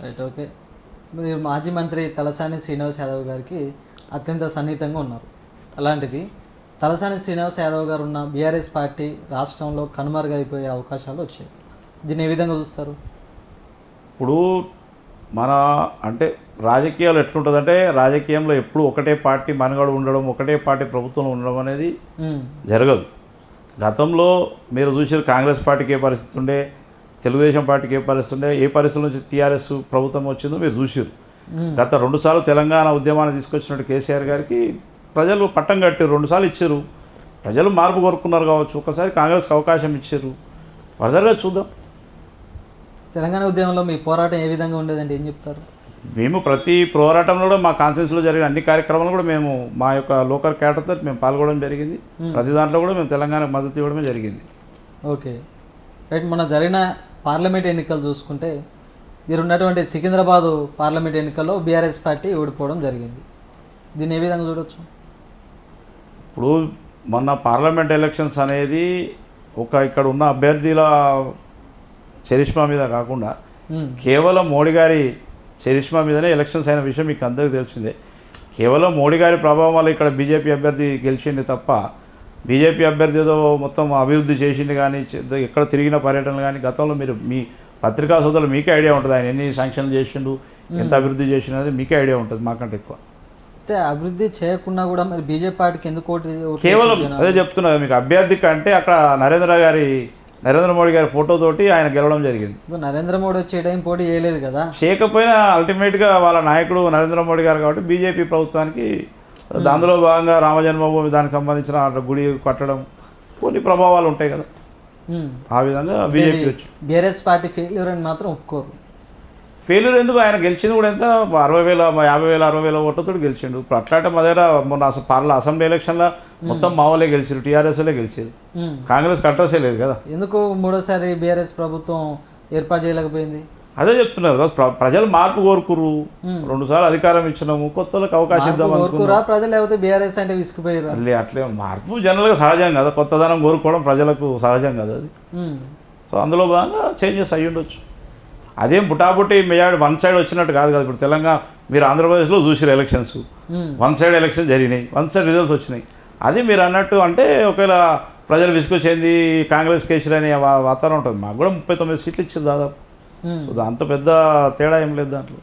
Right. Okay. మీరు మాజీ మంత్రి తలసాని శ్రీనివాస్ యాదవ్ గారికి అత్యంత సన్నిహితంగా ఉన్నారు. అలాంటిది తలసాని శ్రీనివాస్ యాదవ్ గారు ఉన్న బీఆర్ఎస్ పార్టీ రాష్ట్రంలో కనుమరుగైపోయే అవకాశాలు వచ్చాయి. దీన్ని ఏ విధంగా చూస్తారు? ఇప్పుడు మన అంటే రాజకీయాలు ఎట్లుంటుందంటే, రాజకీయంలో ఎప్పుడు ఒకటే పార్టీ మనుగడ ఉండడం, ఒకటే పార్టీ ప్రభుత్వంలో ఉండడం అనేది జరగదు. గతంలో మీరు చూసారు, కాంగ్రెస్ పార్టీకి ఏ పరిస్థితి ఉండే, తెలుగుదేశం పార్టీకి ఏ పరిస్థితి ఉండే, ఏ పరిస్థితుల నుంచి టీఆర్ఎస్ ప్రభుత్వం వచ్చిందో మీరు చూసారు. గత 2 సార్లు తెలంగాణ ఉద్యమాన్ని తీసుకొచ్చినట్టు కేసీఆర్ గారికి ప్రజలు పట్టం కట్టారు, 2 సార్లు ఇచ్చారు. ప్రజలు మార్పు కోరుకున్నారు కావచ్చు, ఒకసారి కాంగ్రెస్కి అవకాశం ఇచ్చారు. ఫర్దర్గా చూద్దాం. తెలంగాణ ఉద్యమంలో మీ పోరాటం ఏ విధంగా ఉండేదండి, ఏం చెప్తారు? మేము ప్రతి పోరాటంలో కూడా మా కాన్స్టిట్యూన్సీలో జరిగిన అన్ని కార్యక్రమాలు కూడా మేము మా యొక్క లోకల్ క్యాడర్తో మేము పాల్గొనడం జరిగింది. ప్రతి దాంట్లో కూడా మేము తెలంగాణకు మద్దతు ఇవ్వడమే జరిగింది. ఓకే. రైట్. మన జరిగిన పార్లమెంట్ ఎన్నికలు చూసుకుంటే మీరు ఉన్నటువంటి సికింద్రాబాదు పార్లమెంట్ ఎన్నికల్లో బీఆర్ఎస్ పార్టీ ఓడిపోవడం జరిగింది. దీన్ని ఏ విధంగా చూడొచ్చు? ఇప్పుడు మొన్న పార్లమెంట్ ఎలక్షన్స్ అనేది ఇక్కడ ఉన్న అభ్యర్థుల చరిష్మా మీద కాకుండా కేవలం మోడీ గారి చరిష్మా మీదనే ఎలక్షన్స్ అయిన విషయం మీకు అందరికీ తెలిసిందే. కేవలం మోడీ గారి ప్రభావం వల్ల ఇక్కడ బీజేపీ అభ్యర్థి గెలిచింది తప్ప, బీజేపీ అభ్యర్థి ఏదో మొత్తం అభివృద్ధి చేసింది కానీ, ఎక్కడ తిరిగిన పర్యటనలు కానీ గతంలో మీరు మీ పత్రికా సోదరులు మీకే ఐడియా ఉంటుంది. ఆయన ఎన్ని శాంక్షన్లు చేసిండు, ఎంత అభివృద్ధి చేసిండు మీకే ఐడియా ఉంటుంది, మాకంటే ఎక్కువ. అయితే అభివృద్ధి చేయకుండా కూడా మరి బీజేపీ పార్టీకి ఎందుకు కేవలం అదే చెప్తున్నా మీకు, అభ్యర్థి కంటే అక్కడ నరేంద్ర మోడీ గారి ఫోటోతోటి ఆయన గెలవడం జరిగింది. నరేంద్ర మోడీ వచ్చే టైం పోటీ చేయలేదు కదా, చేయకపోయినా అల్టిమేట్గా వాళ్ళ నాయకుడు నరేంద్ర మోడీ గారు కాబట్టి బీజేపీ ప్రభుత్వానికి దానిలో భాగంగా రామజన్మభూమి దానికి సంబంధించిన గుడి కట్టడం కొన్ని ప్రభావాలు ఉంటాయి కదా, ఆ విధంగా బీజేపీ వచ్చి బీఆర్ఎస్ పార్టీ ఫెయిల్యూర్ అని మాత్రం ఒప్పుకోరు. ఫెయిల్యూర్ ఎందుకు, ఆయన గెలిచింది కూడా ఎంత 60,000 50,000 60,000 ఓట్లతో గెలిచిండు. ఇప్పుడు అట్లాంటి మా దగ్గర మొన్న అసెంబ్లీ ఎలక్షన్లో మొత్తం మా వాళ్ళే గెలిచారు, టీఆర్ఎస్లే గెలిచారు, కాంగ్రెస్ కట్టసే లేదు కదా. ఎందుకు మూడోసారి బీఆర్ఎస్ ప్రభుత్వం ఏర్పాటు చేయలేకపోయింది? అదే చెప్తున్నారు, ప్రజలు మార్పు కోరుకురు. 2 సార్లు అధికారం ఇచ్చినాము, కొత్తలకు అవకాశం ఇద్దాం అనుకురా ప్రజలు, లేకపోతే బీఆర్ఎస్ అంటే విసుకుపోయారు. అట్లే మార్పు జనరల్గా సహజం కదా, కొత్తదనం కోరుకోవడం ప్రజలకు సహజం కదా అది. సో అందులో భాగంగా చేంజెస్ అయ్యి ఉండొచ్చు. అదేం బుటాబుట్టి మెజారిటీ వన్ సైడ్ వచ్చినట్టు కాదు కదా. ఇప్పుడు తెలంగాణ మీరు ఆంధ్రప్రదేశ్లో చూసారు ఎలక్షన్స్, 1 సైడ్ ఎలక్షన్ జరిగినాయి, 1 సైడ్ రిజల్ట్స్ వచ్చినాయి. అది మీరు అన్నట్టు అంటే ఒకవేళ ప్రజలు విసుగు చెంది కాంగ్రెస్ కేసీఆర్ అనే వాతావరణం ఉంటుంది. మాకు కూడా 39 సీట్లు ఇచ్చారు దాదాపు. సో దాంతో పెద్ద తేడా ఏం లేదు దాంట్లో.